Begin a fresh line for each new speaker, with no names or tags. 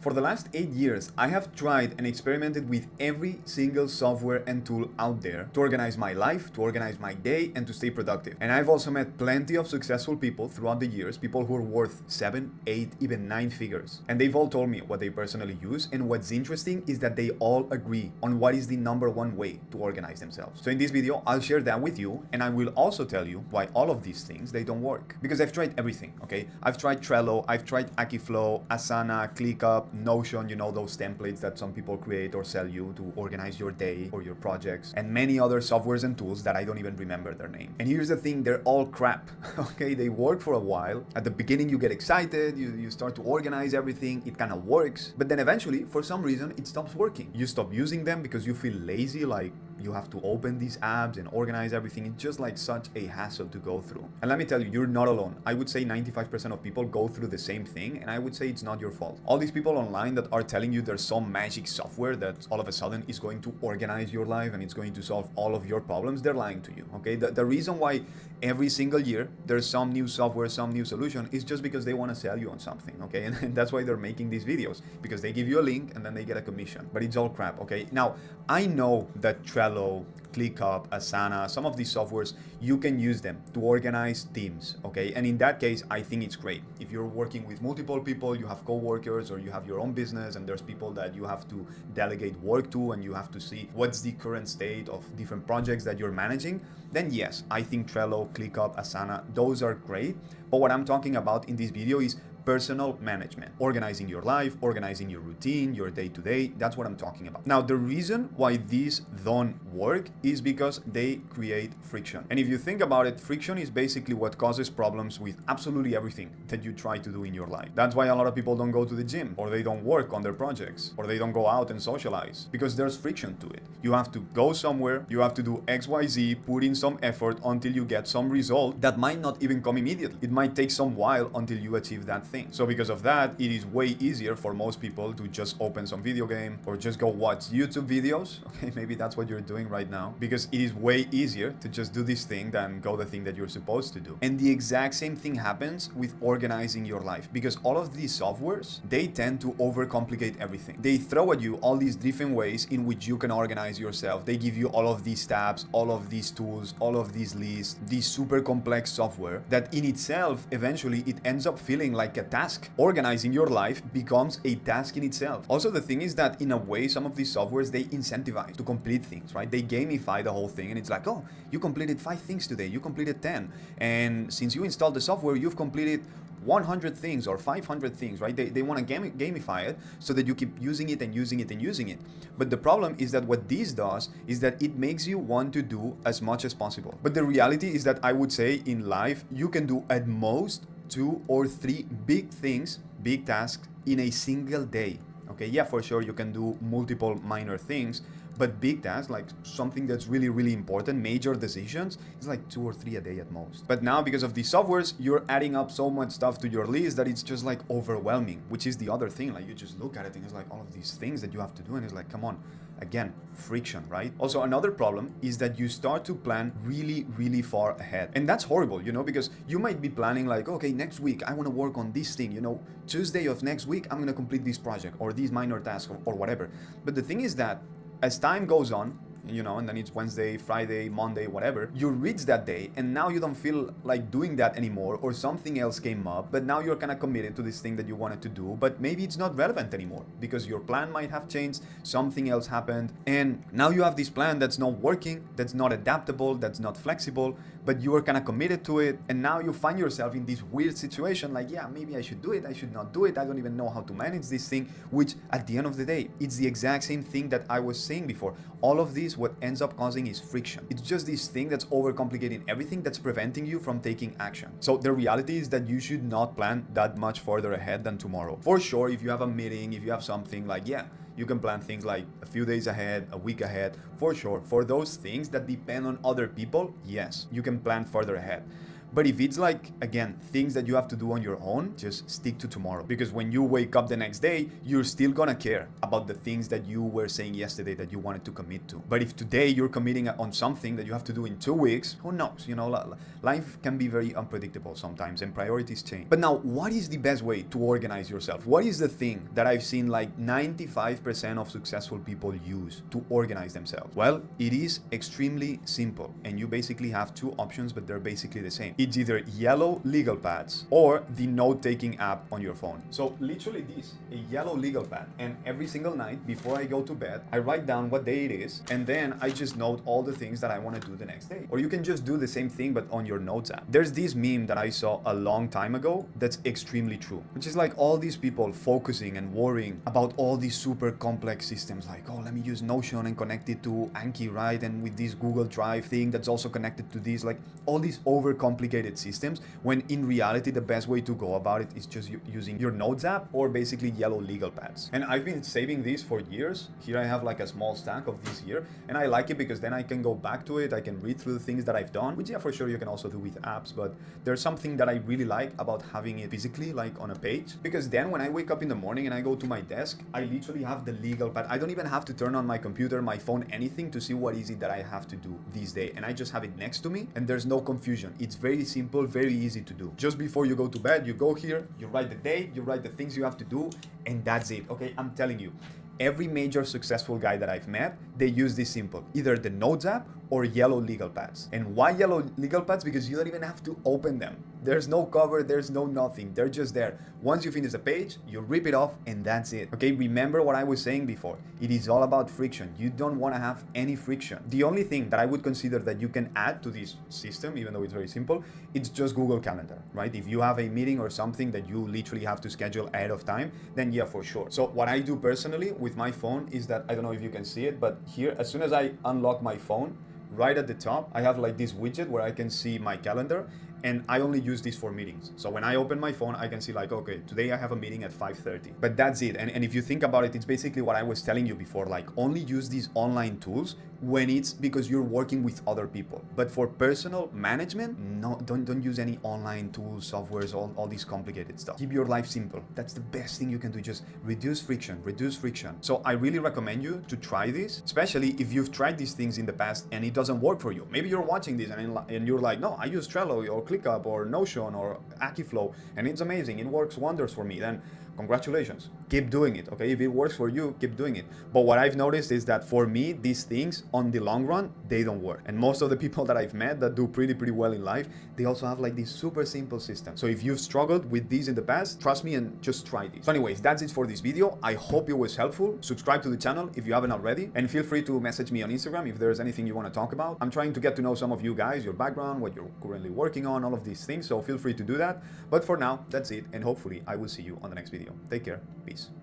For the last 8 years, I have tried and experimented with every single software and tool out there to organize my life, to organize my day, and to stay productive. And I've also met plenty of successful people throughout the years, people who are worth 7, 8, even 9 figures. And they've all told me what they personally use, and what's interesting is that they all agree on what is the number one way to organize themselves. So in this video, I'll share that with you, and I will also tell you why all of these things, they don't work. Because I've tried everything, okay? I've tried Trello, I've tried Akiflow, Asana, ClickUp, Notion, you know, those templates that some people create or sell you to organize your day or your projects, and many other softwares and tools that I don't even remember their name. And here's the thing, they're all crap, okay? They work for a while. At the beginning, you get excited, you start to organize everything, it kind of works, but then eventually, for some reason, it stops working. You stop using them because you feel lazy, like you have to open these apps and organize everything. It's just like such a hassle to go through. And let me tell you, you're not alone. I would say 95% of people go through the same thing, and I would say it's not your fault. All these people online that are telling you there's some magic software that all of a sudden is going to organize your life and it's going to solve all of your problems, they're lying to you, okay? The reason why every single year there's some new software, some new solution is just because they want to sell you on something, okay? And that's why they're making these videos, because they give you a link and then they get a commission. But it's all crap, okay? Now, I know that Trello, ClickUp, Asana, some of these softwares, you can use them to organize teams, okay? And in that case, I think it's great. If you're working with multiple people, you have co-workers, or you have your own business and there's people that you have to delegate work to, and you have to see what's the current state of different projects that you're managing, then yes, I think Trello, ClickUp, Asana, those are great. But what I'm talking about in this video is personal management, organizing your life, organizing your routine, your day-to-day. That's what I'm talking about. Now, the reason why these don't work is because they create friction. And if you think about it, friction is basically what causes problems with absolutely everything that you try to do in your life. That's why a lot of people don't go to the gym, or they don't work on their projects, or they don't go out and socialize, because there's friction to it. You have to go somewhere, you have to do XYZ, put in some effort until you get some result that might not even come immediately. It might take some while until you achieve that thing. So because of that, it is way easier for most people to just open some video game or just go watch YouTube videos. Okay, maybe that's what you're doing right now, because it is way easier to just do this thing than go the thing that you're supposed to do. And the exact same thing happens with organizing your life, because all of these softwares, they tend to overcomplicate everything. They throw at you all these different ways in which you can organize yourself. They give you all of these tabs, all of these tools, all of these lists, these super complex software that in itself, eventually it ends up feeling like a task. Organizing your life becomes a task in itself. Also, the thing is that in a way, some of these softwares, they incentivize to complete things, right? They gamify the whole thing, and it's like, oh, you completed 5 things today, you completed 10. And since you installed the software, you've completed 100 things or 500 things, right? They want to gamify it so that you keep using it and using it and using it. But the problem is that what this does is that it makes you want to do as much as possible. But the reality is that I would say in life, you can do at most 2 or 3 big things, big tasks in a single day. Okay, yeah, for sure you can do multiple minor things, but big tasks, like something that's really, really important, major decisions, is like 2 or 3 a day at most. But now, because of these softwares, you're adding up so much stuff to your list that it's just like overwhelming, which is the other thing. Like you just look at it and it's like all of these things that you have to do, and it's like, come on. Again, friction, right? Also, another problem is that you start to plan really, really far ahead. And that's horrible, you know, because you might be planning like, okay, next week, I want to work on this thing, you know, Tuesday of next week, I'm going to complete this project or these minor tasks or whatever. But the thing is that as time goes on, you know, and then it's Wednesday, Friday, Monday, whatever, you reach that day and now you don't feel like doing that anymore, or something else came up, but now you're kind of committed to this thing that you wanted to do, but maybe it's not relevant anymore because your plan might have changed, something else happened, and now you have this plan that's not working, that's not adaptable, that's not flexible, but you are kind of committed to it, and now you find yourself in this weird situation like, yeah, maybe I should do it, I should not do it, I don't even know how to manage this thing, which at the end of the day, it's the exact same thing that I was saying before. All of this, what ends up causing is friction. It's just this thing that's overcomplicating everything, that's preventing you from taking action. So the reality is that you should not plan that much further ahead than tomorrow. For sure, if you have a meeting, if you have something, like, yeah, you can plan things like a few days ahead, a week ahead, for sure. For those things that depend on other people, yes, you can plan further ahead. But if it's like, again, things that you have to do on your own, just stick to tomorrow. Because when you wake up the next day, you're still gonna care about the things that you were saying yesterday that you wanted to commit to. But if today you're committing on something that you have to do in 2 weeks, who knows? You know, life can be very unpredictable sometimes and priorities change. But now, what is the best way to organize yourself? What is the thing that I've seen like 95% of successful people use to organize themselves? Well, it is extremely simple, and you basically have two options, but they're basically the same. It's either yellow legal pads or the note-taking app on your phone. So literally this, a yellow legal pad, and every single night before I go to bed, I write down what day it is, and then I just note all the things that I want to do the next day. Or you can just do the same thing but on your notes app. There's this meme that I saw a long time ago that's extremely true, which is like all these people focusing and worrying about all these super complex systems, like, oh, let me use Notion and connect it to Anki, right? And with this Google Drive thing that's also connected to this, like all these overcomplicated systems, when in reality the best way to go about it is just using your notes app or basically yellow legal pads. And I've been saving these for years. Here I have like a small stack of this year, and I like it because then I can go back to it, I can read through the things that I've done, which yeah, for sure you can also do with apps, but there's something that I really like about having it physically, like on a page, because then when I wake up in the morning and I go to my desk, I literally have the legal pad. I don't even have to turn on my computer, my phone, anything to see what is it that I have to do this day, and I just have it next to me, and there's no confusion. It's very simple, very easy to do. Just before you go to bed, you go here, you write the date, you write the things you have to do, and that's it. Okay, I'm telling you, every major successful guy that I've met, they use this simple, either the Notes app or yellow legal pads. And why yellow legal pads? Because you don't even have to open them. There's no cover, there's no nothing. They're just there. Once you finish the page, you rip it off and that's it. Okay, remember what I was saying before. It is all about friction. You don't want to have any friction. The only thing that I would consider that you can add to this system, even though it's very simple, it's just Google Calendar, right? If you have a meeting or something that you literally have to schedule ahead of time, then yeah, for sure. So what I do personally with my phone is that, I don't know if you can see it, but here, as soon as I unlock my phone, right at the top, I have like this widget where I can see my calendar, and I only use this for meetings. So when I open my phone, I can see like, okay, today I have a meeting at 5:30. But that's it. And if you think about it, it's basically what I was telling you before, like only use these online tools when it's because you're working with other people. But for personal management, no, don't use any online tools, softwares, all this complicated stuff. Keep your life simple. That's the best thing you can do. Just reduce friction, reduce friction. So I really recommend you to try this, especially if you've tried these things in the past and it doesn't work for you. Maybe you're watching this and you're like, no, I use Trello or ClickUp or Notion or Akiflow, and it's amazing. It works wonders for me. Then congratulations, keep doing it. Okay, if it works for you, keep doing it. But what I've noticed is that for me, these things on the long run, they don't work. And most of the people that I've met that do pretty well in life, they also have like this super simple system. So if you've struggled with these in the past, trust me and just try this. So anyways, that's it for this video. I hope it was helpful. Subscribe to the channel if you haven't already, and feel free to message me on Instagram if there's anything you want to talk about. I'm trying to get to know some of you guys, your background, what you're currently working on, all of these things. So feel free to do that. But for now, that's it. And hopefully I will see you on the next video. Take care. Peace.